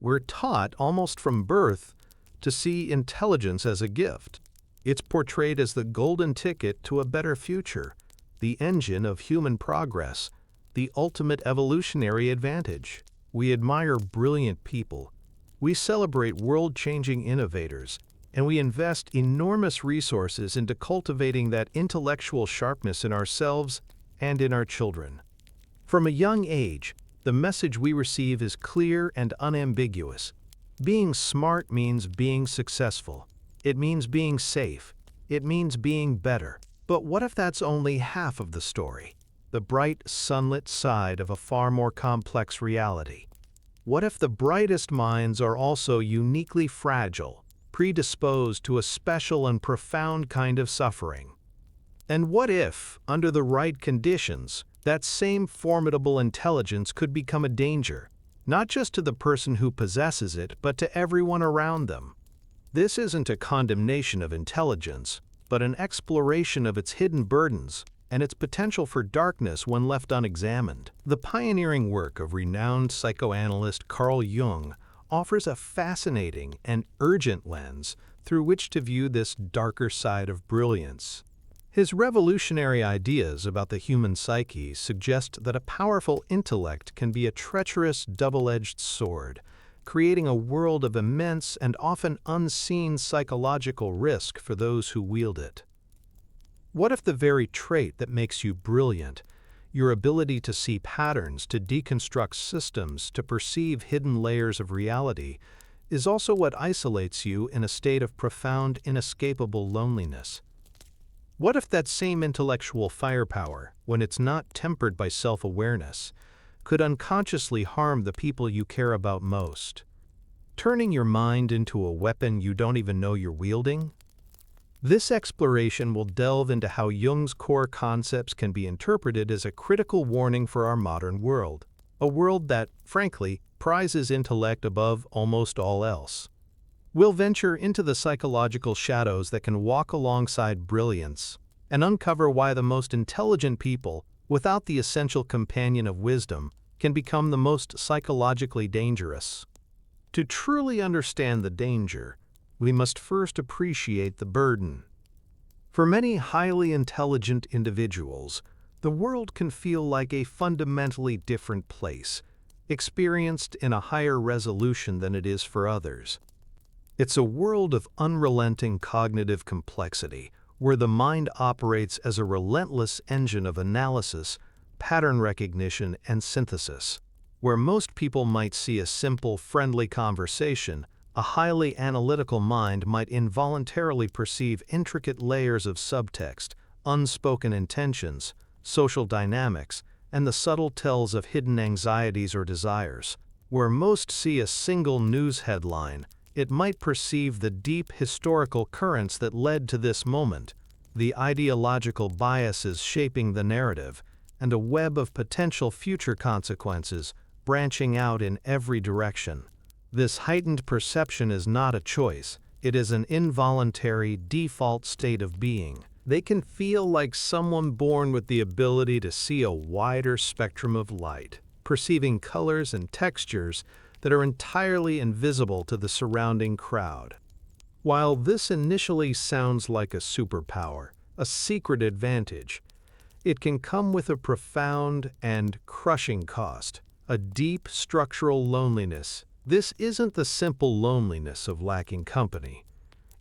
We're taught, almost from birth, to see intelligence as a gift. It's portrayed as the golden ticket to a better future, the engine of human progress, the ultimate evolutionary advantage. We admire brilliant people. We celebrate world-changing innovators, and we invest enormous resources into cultivating that intellectual sharpness in ourselves and in our children. From a young age, the message we receive is clear and unambiguous. Being smart means being successful. It means being safe. It means being better. But what if that's only half of the story? The bright, sunlit side of a far more complex reality. What if the brightest minds are also uniquely fragile, predisposed to a special and profound kind of suffering? And what if, under the right conditions, that same formidable intelligence could become a danger, not just to the person who possesses it, but to everyone around them? This isn't a condemnation of intelligence, but an exploration of its hidden burdens and its potential for darkness when left unexamined. The pioneering work of renowned psychoanalyst Carl Jung offers a fascinating and urgent lens through which to view this darker side of brilliance. His revolutionary ideas about the human psyche suggest that a powerful intellect can be a treacherous, double-edged sword, creating a world of immense and often unseen psychological risk for those who wield it. What if the very trait that makes you brilliant, your ability to see patterns, to deconstruct systems, to perceive hidden layers of reality, is also what isolates you in a state of profound, inescapable loneliness? What if that same intellectual firepower, when it's not tempered by self-awareness, could unconsciously harm the people you care about most, turning your mind into a weapon you don't even know you're wielding? This exploration will delve into how Jung's core concepts can be interpreted as a critical warning for our modern world, a world that, frankly, prizes intellect above almost all else. We'll venture into the psychological shadows that can walk alongside brilliance and uncover why the most intelligent people, without the essential companion of wisdom, can become the most psychologically dangerous. To truly understand the danger, we must first appreciate the burden. For many highly intelligent individuals, the world can feel like a fundamentally different place, experienced in a higher resolution than it is for others. It's a world of unrelenting cognitive complexity, where the mind operates as a relentless engine of analysis, pattern recognition, and synthesis. Where most people might see a simple, friendly conversation, a highly analytical mind might involuntarily perceive intricate layers of subtext, unspoken intentions, social dynamics, and the subtle tells of hidden anxieties or desires. Where most see a single news headline, it might perceive the deep historical currents that led to this moment, the ideological biases shaping the narrative, and a web of potential future consequences branching out in every direction. This heightened perception is not a choice, it is an involuntary, default state of being. They can feel like someone born with the ability to see a wider spectrum of light, perceiving colors and textures that are entirely invisible to the surrounding crowd. While this initially sounds like a superpower, a secret advantage, it can come with a profound and crushing cost, a deep structural loneliness. This isn't the simple loneliness of lacking company.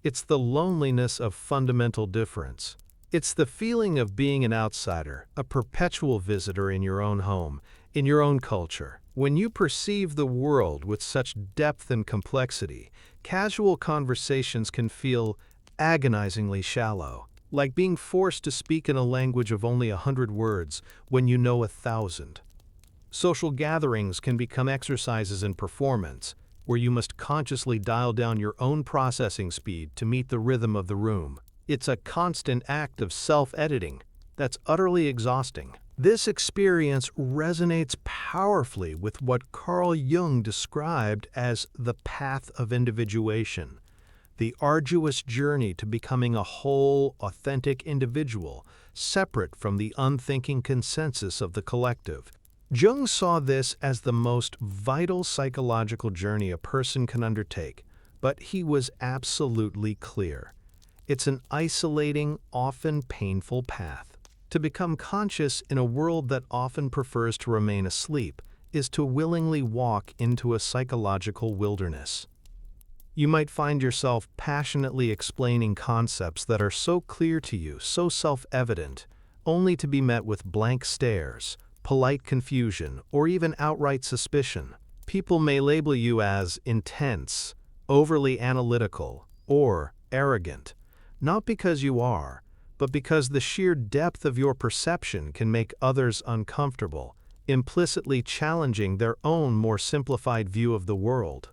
It's the loneliness of fundamental difference. It's the feeling of being an outsider, a perpetual visitor in your own home, in your own culture. When you perceive the world with such depth and complexity, casual conversations can feel agonizingly shallow, like being forced to speak in a language of only 100 words when you know 1,000. Social gatherings can become exercises in performance, where you must consciously dial down your own processing speed to meet the rhythm of the room. It's a constant act of self-editing that's utterly exhausting. This experience resonates powerfully with what Carl Jung described as the path of individuation, the arduous journey to becoming a whole, authentic individual, separate from the unthinking consensus of the collective. Jung saw this as the most vital psychological journey a person can undertake, but he was absolutely clear. It's an isolating, often painful path. To become conscious in a world that often prefers to remain asleep is to willingly walk into a psychological wilderness. You might find yourself passionately explaining concepts that are so clear to you, so self-evident, only to be met with blank stares, polite confusion, or even outright suspicion. People may label you as intense, overly analytical, or arrogant, not because you are, but because the sheer depth of your perception can make others uncomfortable, implicitly challenging their own more simplified view of the world.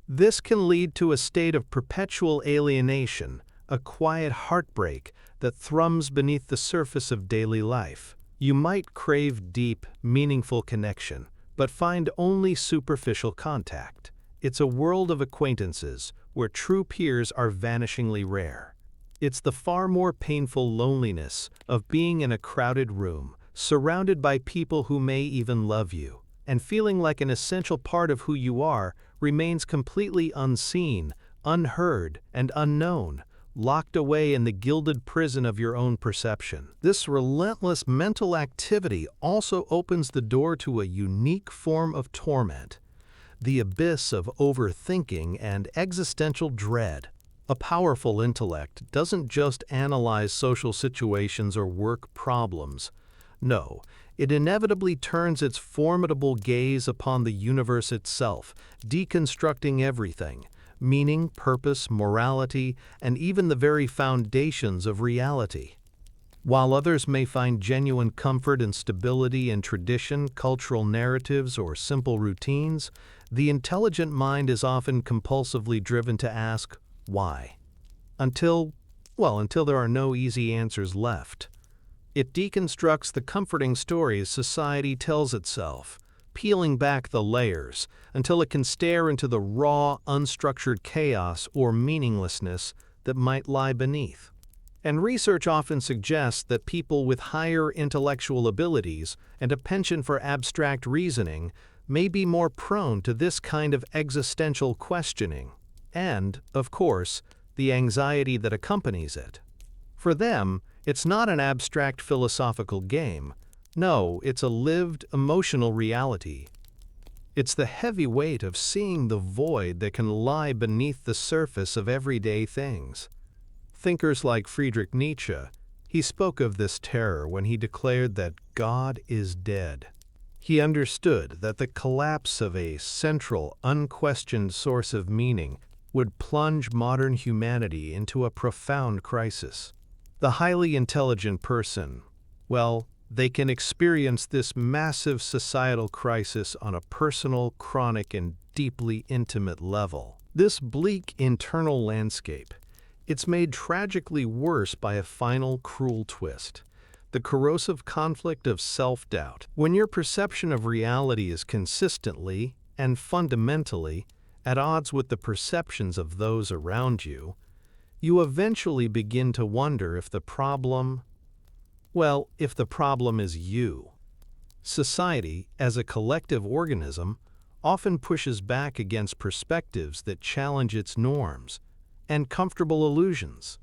This can lead to a state of perpetual alienation, a quiet heartbreak that thrums beneath the surface of daily life. You might crave deep, meaningful connection, but find only superficial contact. It's a world of acquaintances where true peers are vanishingly rare. It's the far more painful loneliness of being in a crowded room, surrounded by people who may even love you, and feeling like an essential part of who you are remains completely unseen, unheard, and unknown, locked away in the gilded prison of your own perception. This relentless mental activity also opens the door to a unique form of torment, the abyss of overthinking and existential dread. A powerful intellect doesn't just analyze social situations or work problems. No, it inevitably turns its formidable gaze upon the universe itself, deconstructing everything: meaning, purpose, morality, and even the very foundations of reality. While others may find genuine comfort and stability in tradition, cultural narratives, or simple routines, the intelligent mind is often compulsively driven to ask, why? Until there are no easy answers left. It deconstructs the comforting stories society tells itself, peeling back the layers until it can stare into the raw, unstructured chaos or meaninglessness that might lie beneath. And research often suggests that people with higher intellectual abilities and a penchant for abstract reasoning may be more prone to this kind of existential questioning, and, of course, the anxiety that accompanies it. For them, it's not an abstract philosophical game. No, it's a lived, emotional reality. It's the heavy weight of seeing the void that can lie beneath the surface of everyday things. Thinkers like Friedrich Nietzsche, he spoke of this terror when he declared that God is dead. He understood that the collapse of a central, unquestioned source of meaning would plunge modern humanity into a profound crisis. The highly intelligent person, well, they can experience this massive societal crisis on a personal, chronic, and deeply intimate level. This bleak internal landscape, it's made tragically worse by a final, cruel twist: the corrosive conflict of self-doubt. When your perception of reality is consistently and fundamentally at odds with the perceptions of those around you, you eventually begin to wonder if the problem is you. Society, as a collective organism, often pushes back against perspectives that challenge its norms and comfortable illusions.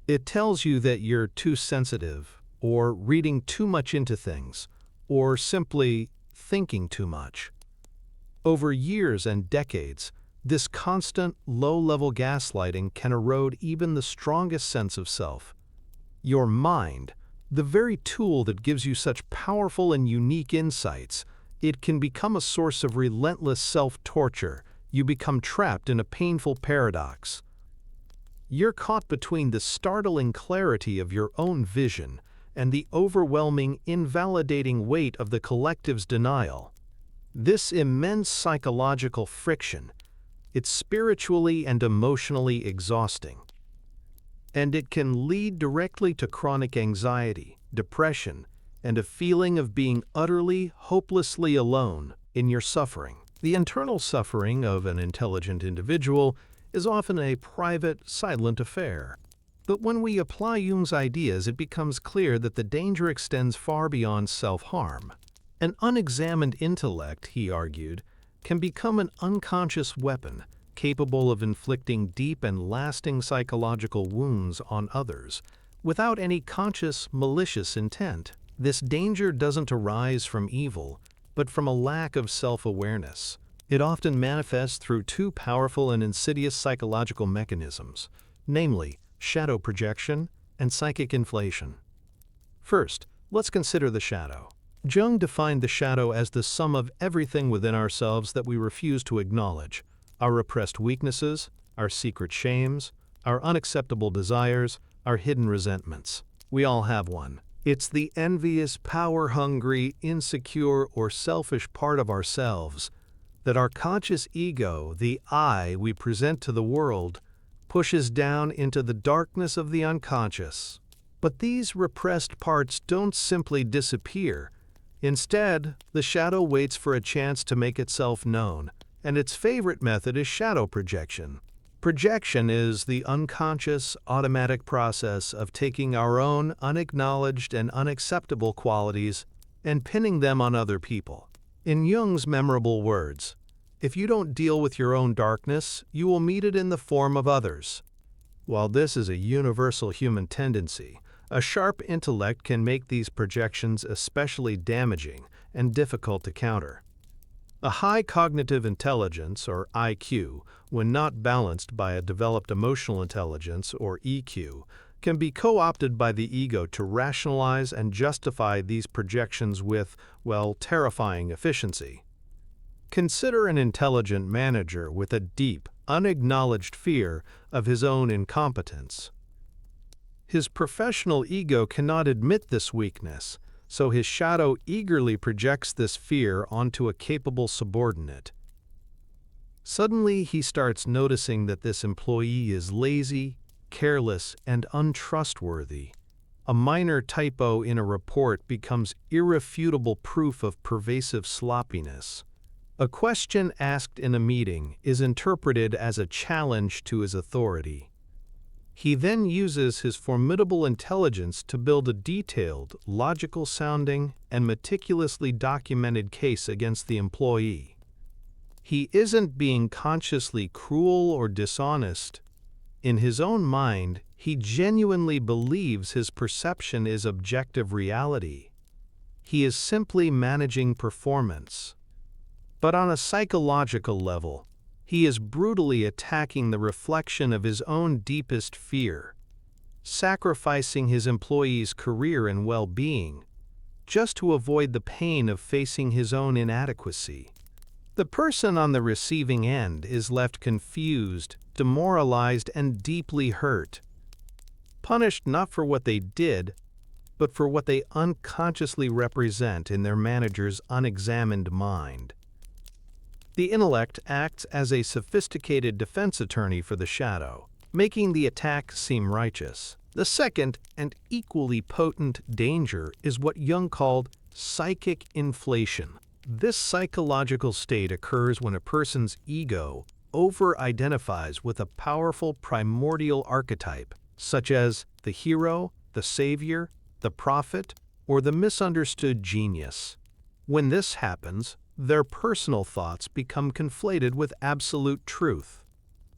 It tells you that you're too sensitive, or reading too much into things, or simply thinking too much. Over years and decades, this constant, low-level gaslighting can erode even the strongest sense of self. Your mind, the very tool that gives you such powerful and unique insights, it can become a source of relentless self-torture. You become trapped in a painful paradox. You're caught between the startling clarity of your own vision and the overwhelming, invalidating weight of the collective's denial. This immense psychological friction, it's spiritually and emotionally exhausting. And it can lead directly to chronic anxiety, depression, and a feeling of being utterly, hopelessly alone in your suffering. The internal suffering of an intelligent individual is often a private, silent affair. But when we apply Jung's ideas, it becomes clear that the danger extends far beyond self-harm. An unexamined intellect, he argued, can become an unconscious weapon capable of inflicting deep and lasting psychological wounds on others without any conscious, malicious intent. This danger doesn't arise from evil, but from a lack of self-awareness. It often manifests through two powerful and insidious psychological mechanisms, namely shadow projection and psychic inflation. First, let's consider the shadow. Jung defined the shadow as the sum of everything within ourselves that we refuse to acknowledge: our repressed weaknesses, our secret shames, our unacceptable desires, our hidden resentments. We all have one. It's the envious, power-hungry, insecure, or selfish part of ourselves that our conscious ego, the I we present to the world, pushes down into the darkness of the unconscious. But these repressed parts don't simply disappear. Instead, the shadow waits for a chance to make itself known, and its favorite method is shadow projection. Projection is the unconscious, automatic process of taking our own unacknowledged and unacceptable qualities and pinning them on other people. In Jung's memorable words, "If you don't deal with your own darkness, you will meet it in the form of others." While this is a universal human tendency, a sharp intellect can make these projections especially damaging and difficult to counter. A high cognitive intelligence, or IQ, when not balanced by a developed emotional intelligence, or EQ, can be co-opted by the ego to rationalize and justify these projections with, well, terrifying efficiency. Consider an intelligent manager with a deep, unacknowledged fear of his own incompetence. His professional ego cannot admit this weakness, so his shadow eagerly projects this fear onto a capable subordinate. Suddenly, he starts noticing that this employee is lazy, careless, and untrustworthy. A minor typo in a report becomes irrefutable proof of pervasive sloppiness. A question asked in a meeting is interpreted as a challenge to his authority. He then uses his formidable intelligence to build a detailed, logical-sounding, and meticulously documented case against the employee. He isn't being consciously cruel or dishonest. In his own mind, he genuinely believes his perception is objective reality. He is simply managing performance. But on a psychological level, he is brutally attacking the reflection of his own deepest fear, sacrificing his employee's career and well-being, just to avoid the pain of facing his own inadequacy. The person on the receiving end is left confused, demoralized, and deeply hurt, punished not for what they did, but for what they unconsciously represent in their manager's unexamined mind. The intellect acts as a sophisticated defense attorney for the shadow, making the attack seem righteous. The second, and equally potent, danger is what Jung called psychic inflation. This psychological state occurs when a person's ego over-identifies with a powerful primordial archetype, such as the hero, the savior, the prophet, or the misunderstood genius. When this happens, their personal thoughts become conflated with absolute truth.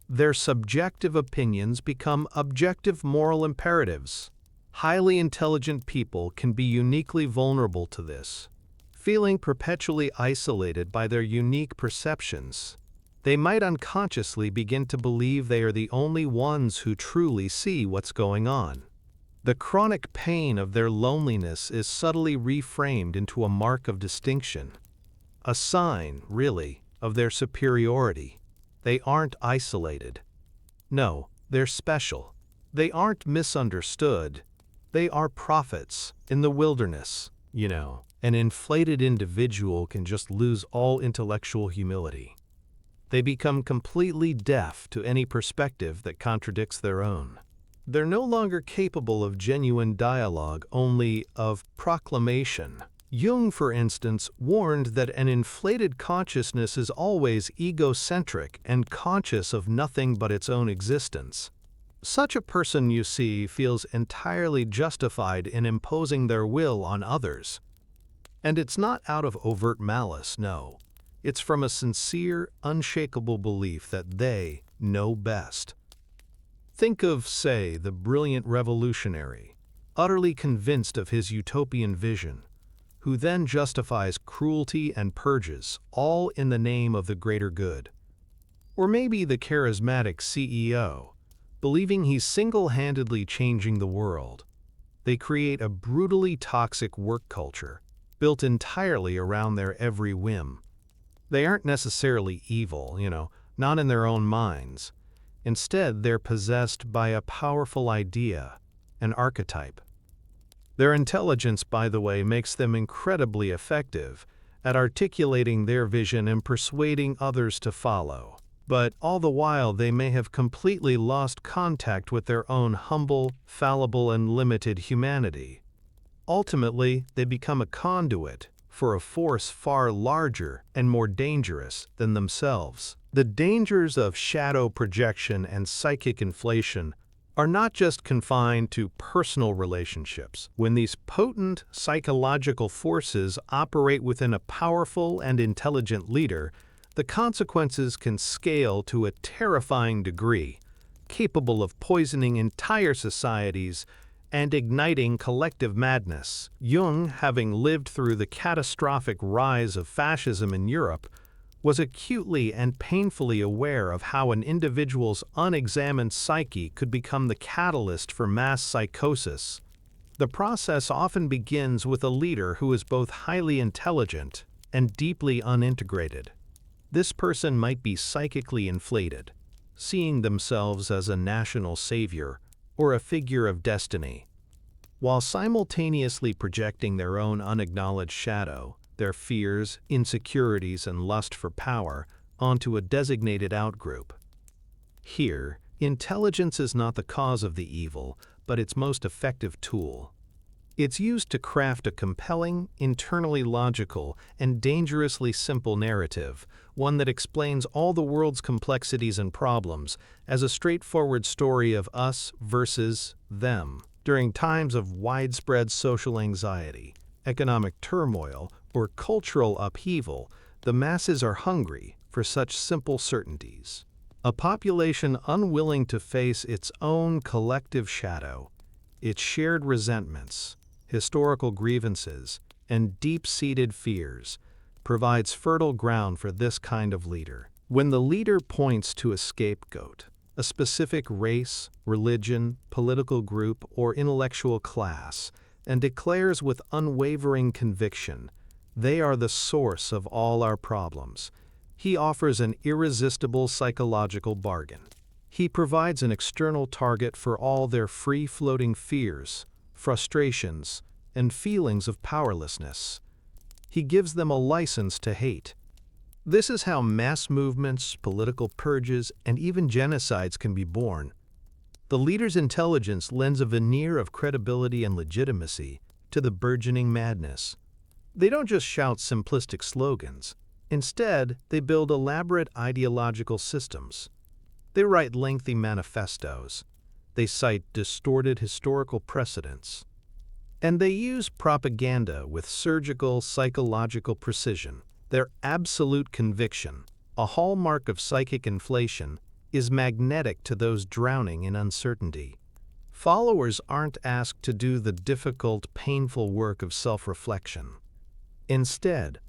Their subjective opinions become objective moral imperatives. Highly intelligent people can be uniquely vulnerable to this, feeling perpetually isolated by their unique perceptions. They might unconsciously begin to believe they are the only ones who truly see what's going on. The chronic pain of their loneliness is subtly reframed into a mark of distinction. A sign, really, of their superiority. They aren't isolated. No, they're special. They aren't misunderstood. They are prophets in the wilderness, you know. An inflated individual can just lose all intellectual humility. They become completely deaf to any perspective that contradicts their own. They're no longer capable of genuine dialogue, only of proclamation. Jung, for instance, warned that an inflated consciousness is always egocentric and conscious of nothing but its own existence. Such a person, you see, feels entirely justified in imposing their will on others. And it's not out of overt malice, no. It's from a sincere, unshakable belief that they know best. Think of, say, the brilliant revolutionary, utterly convinced of his utopian vision, who then justifies cruelty and purges, all in the name of the greater good. Or maybe the charismatic CEO, believing he's single-handedly changing the world. They create a brutally toxic work culture, built entirely around their every whim. They aren't necessarily evil, not in their own minds. Instead, they're possessed by a powerful idea, an archetype. Their intelligence, by the way, makes them incredibly effective at articulating their vision and persuading others to follow. But all the while, they may have completely lost contact with their own humble, fallible, and limited humanity. Ultimately, they become a conduit for a force far larger and more dangerous than themselves. The dangers of shadow projection and psychic inflation are not just confined to personal relationships. When these potent psychological forces operate within a powerful and intelligent leader, the consequences can scale to a terrifying degree, capable of poisoning entire societies and igniting collective madness. Jung, having lived through the catastrophic rise of fascism in Europe, was acutely and painfully aware of how an individual's unexamined psyche could become the catalyst for mass psychosis. The process often begins with a leader who is both highly intelligent and deeply unintegrated. This person might be psychically inflated, seeing themselves as a national savior or a figure of destiny, while simultaneously projecting their own unacknowledged shadow, their fears, insecurities, and lust for power onto a designated outgroup. Here, intelligence is not the cause of the evil, but its most effective tool. It's used to craft a compelling, internally logical, and dangerously simple narrative, one that explains all the world's complexities and problems as a straightforward story of us versus them. During times of widespread social anxiety, economic turmoil, or cultural upheaval, the masses are hungry for such simple certainties. A population unwilling to face its own collective shadow, its shared resentments, historical grievances, and deep-seated fears, provides fertile ground for this kind of leader. When the leader points to a scapegoat, a specific race, religion, political group, or intellectual class, and declares with unwavering conviction, "They are the source of all our problems," he offers an irresistible psychological bargain. He provides an external target for all their free-floating fears, frustrations, and feelings of powerlessness. He gives them a license to hate. This is how mass movements, political purges, and even genocides can be born. The leader's intelligence lends a veneer of credibility and legitimacy to the burgeoning madness. They don't just shout simplistic slogans. Instead, they build elaborate ideological systems. They write lengthy manifestos. They cite distorted historical precedents. And they use propaganda with surgical psychological precision. Their absolute conviction, a hallmark of psychic inflation, is magnetic to those drowning in uncertainty. Followers aren't asked to do the difficult, painful work of self-reflection. Instead,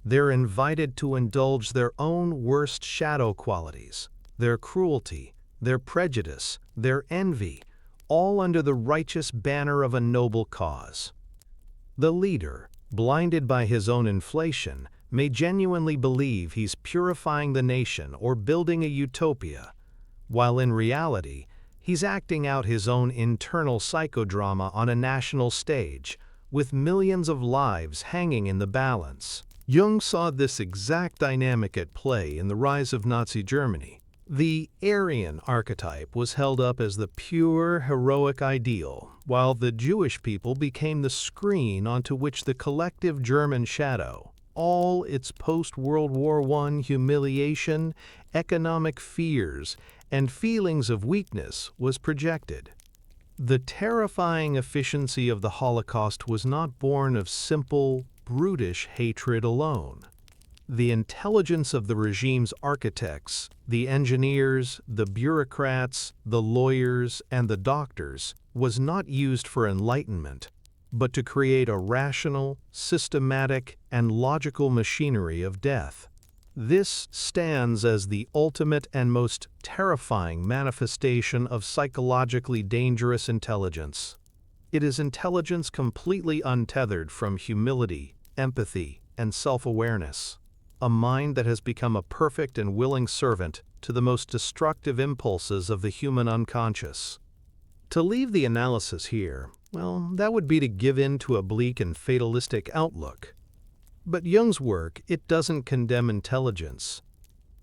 they're invited to indulge their own worst shadow qualities, their cruelty, their prejudice, their envy, all under the righteous banner of a noble cause. The leader, blinded by his own inflation, may genuinely believe he's purifying the nation or building a utopia, while in reality, he's acting out his own internal psychodrama on a national stage, with millions of lives hanging in the balance. Jung saw this exact dynamic at play in the rise of Nazi Germany. The Aryan archetype was held up as the pure, heroic ideal, while the Jewish people became the screen onto which the collective German shadow, all its post-World War I humiliation, economic fears, and feelings of weakness, was projected. The terrifying efficiency of the Holocaust was not born of simple, brutish hatred alone. The intelligence of the regime's architects, the engineers, the bureaucrats, the lawyers, and the doctors, was not used for enlightenment, but to create a rational, systematic, and logical machinery of death. This stands as the ultimate and most terrifying manifestation of psychologically dangerous intelligence. It is intelligence completely untethered from humility, empathy, and self-awareness. A mind that has become a perfect and willing servant to the most destructive impulses of the human unconscious. To leave the analysis here, well, that would be to give in to a bleak and fatalistic outlook. But Jung's work, it doesn't condemn intelligence.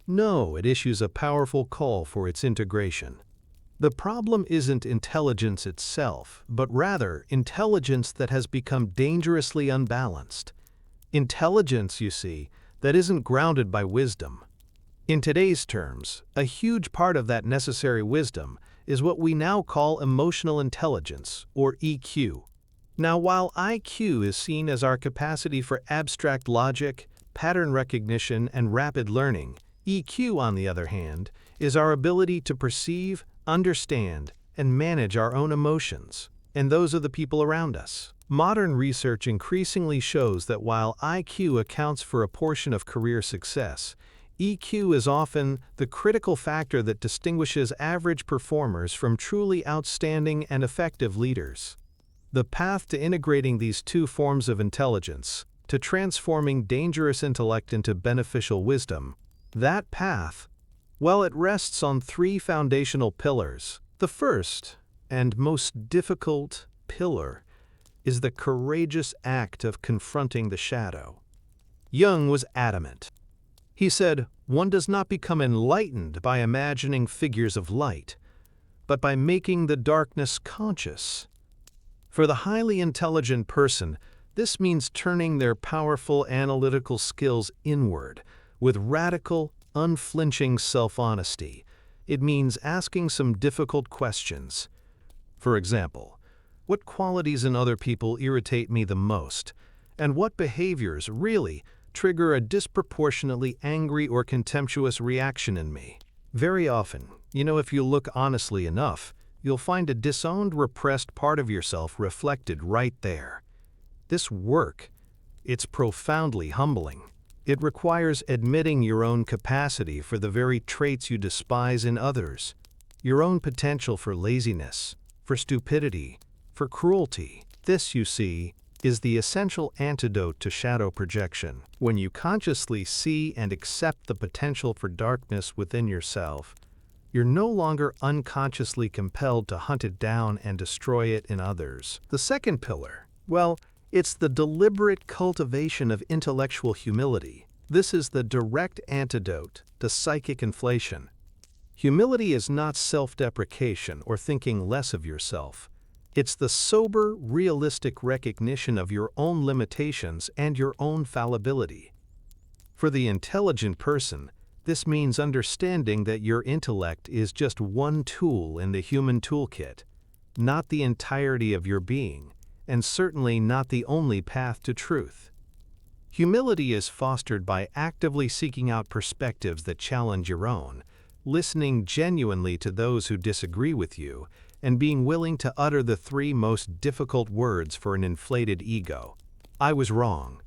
No, it issues a powerful call for its integration. The problem isn't intelligence itself, but rather intelligence that has become dangerously unbalanced. Intelligence, you see, that isn't grounded by wisdom. In today's terms, a huge part of that necessary wisdom is what we now call emotional intelligence, or EQ. Now, while IQ is seen as our capacity for abstract logic, pattern recognition, and rapid learning, EQ, on the other hand, is our ability to perceive, understand, and manage our own emotions, and those of the people around us. Modern research increasingly shows that while IQ accounts for a portion of career success, EQ is often the critical factor that distinguishes average performers from truly outstanding and effective leaders. The path to integrating these two forms of intelligence, to transforming dangerous intellect into beneficial wisdom, that path, well, it rests on three foundational pillars. The first, and most difficult pillar, is the courageous act of confronting the shadow. Jung was adamant. He said, "One does not become enlightened by imagining figures of light, but by making the darkness conscious." For the highly intelligent person, this means turning their powerful analytical skills inward with radical, unflinching self-honesty. It means asking some difficult questions. For example, what qualities in other people irritate me the most, and what behaviors really trigger a disproportionately angry or contemptuous reaction in me? Very often, if you look honestly enough, you'll find a disowned, repressed part of yourself reflected right there. This work, it's profoundly humbling. It requires admitting your own capacity for the very traits you despise in others, your own potential for laziness, for stupidity, for cruelty. This, you see, is the essential antidote to shadow projection. When you consciously see and accept the potential for darkness within yourself, you're no longer unconsciously compelled to hunt it down and destroy it in others. The second pillar, well, it's the deliberate cultivation of intellectual humility. This is the direct antidote to psychic inflation. Humility is not self-deprecation or thinking less of yourself. It's the sober, realistic recognition of your own limitations and your own fallibility. For the intelligent person, this means understanding that your intellect is just one tool in the human toolkit, not the entirety of your being, and certainly not the only path to truth. Humility is fostered by actively seeking out perspectives that challenge your own, listening genuinely to those who disagree with you, and being willing to utter the three most difficult words for an inflated ego: "I was wrong."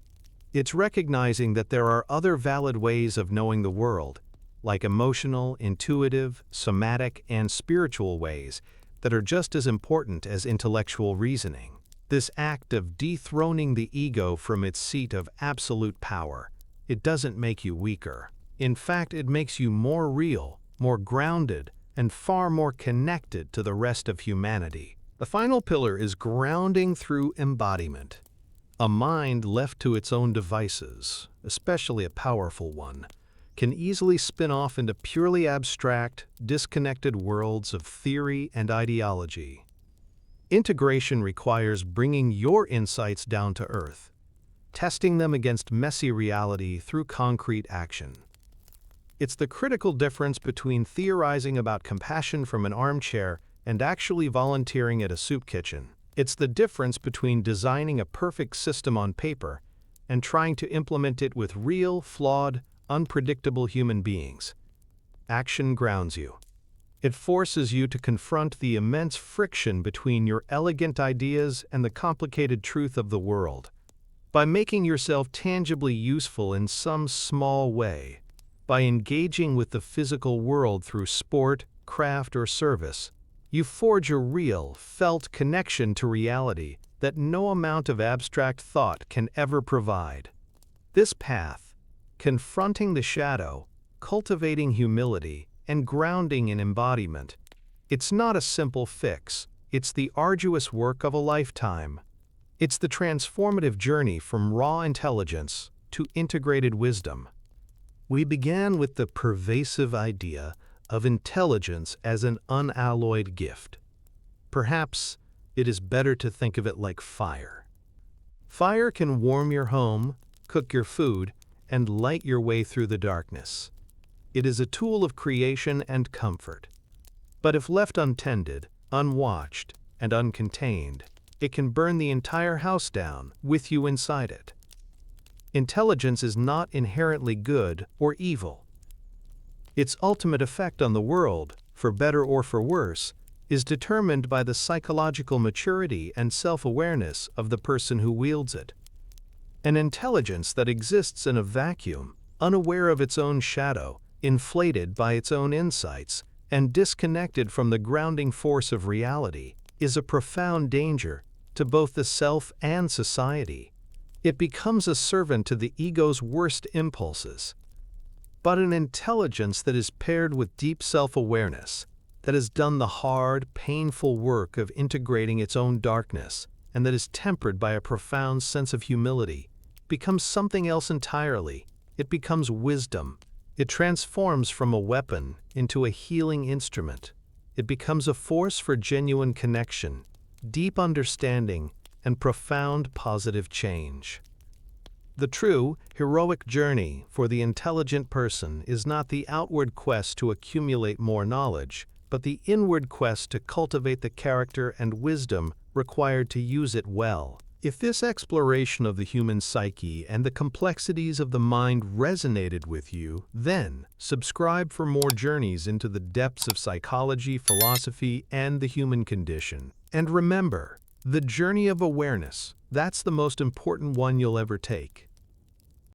It's recognizing that there are other valid ways of knowing the world, like emotional, intuitive, somatic, and spiritual ways, that are just as important as intellectual reasoning. This act of dethroning the ego from its seat of absolute power, it doesn't make you weaker. In fact, it makes you more real, more grounded, and far more connected to the rest of humanity. The final pillar is grounding through embodiment. A mind left to its own devices, especially a powerful one, can easily spin off into purely abstract, disconnected worlds of theory and ideology. Integration requires bringing your insights down to earth, testing them against messy reality through concrete action. It's the critical difference between theorizing about compassion from an armchair and actually volunteering at a soup kitchen. It's the difference between designing a perfect system on paper and trying to implement it with real, flawed, unpredictable human beings. Action grounds you. It forces you to confront the immense friction between your elegant ideas and the complicated truth of the world. By making yourself tangibly useful in some small way, by engaging with the physical world through sport, craft, or service, you forge a real, felt connection to reality that no amount of abstract thought can ever provide. This path, confronting the shadow, cultivating humility, and grounding in embodiment, it's not a simple fix, it's the arduous work of a lifetime. It's the transformative journey from raw intelligence to integrated wisdom. We began with the pervasive idea of intelligence as an unalloyed gift. Perhaps it is better to think of it like fire. Fire can warm your home, cook your food, and light your way through the darkness. It is a tool of creation and comfort. But if left untended, unwatched, and uncontained, it can burn the entire house down with you inside it. Intelligence is not inherently good or evil. Its ultimate effect on the world, for better or for worse, is determined by the psychological maturity and self-awareness of the person who wields it. An intelligence that exists in a vacuum, unaware of its own shadow, inflated by its own insights, and disconnected from the grounding force of reality, is a profound danger to both the self and society. It becomes a servant to the ego's worst impulses. But an intelligence that is paired with deep self-awareness, that has done the hard, painful work of integrating its own darkness, and that is tempered by a profound sense of humility, becomes something else entirely. It becomes wisdom. It transforms from a weapon into a healing instrument. It becomes a force for genuine connection, deep understanding, and profound positive change. The true, heroic journey for the intelligent person is not the outward quest to accumulate more knowledge, but the inward quest to cultivate the character and wisdom required to use it well. If this exploration of the human psyche and the complexities of the mind resonated with you, then subscribe for more journeys into the depths of psychology, philosophy, and the human condition. And remember, the journey of awareness, that's the most important one you'll ever take.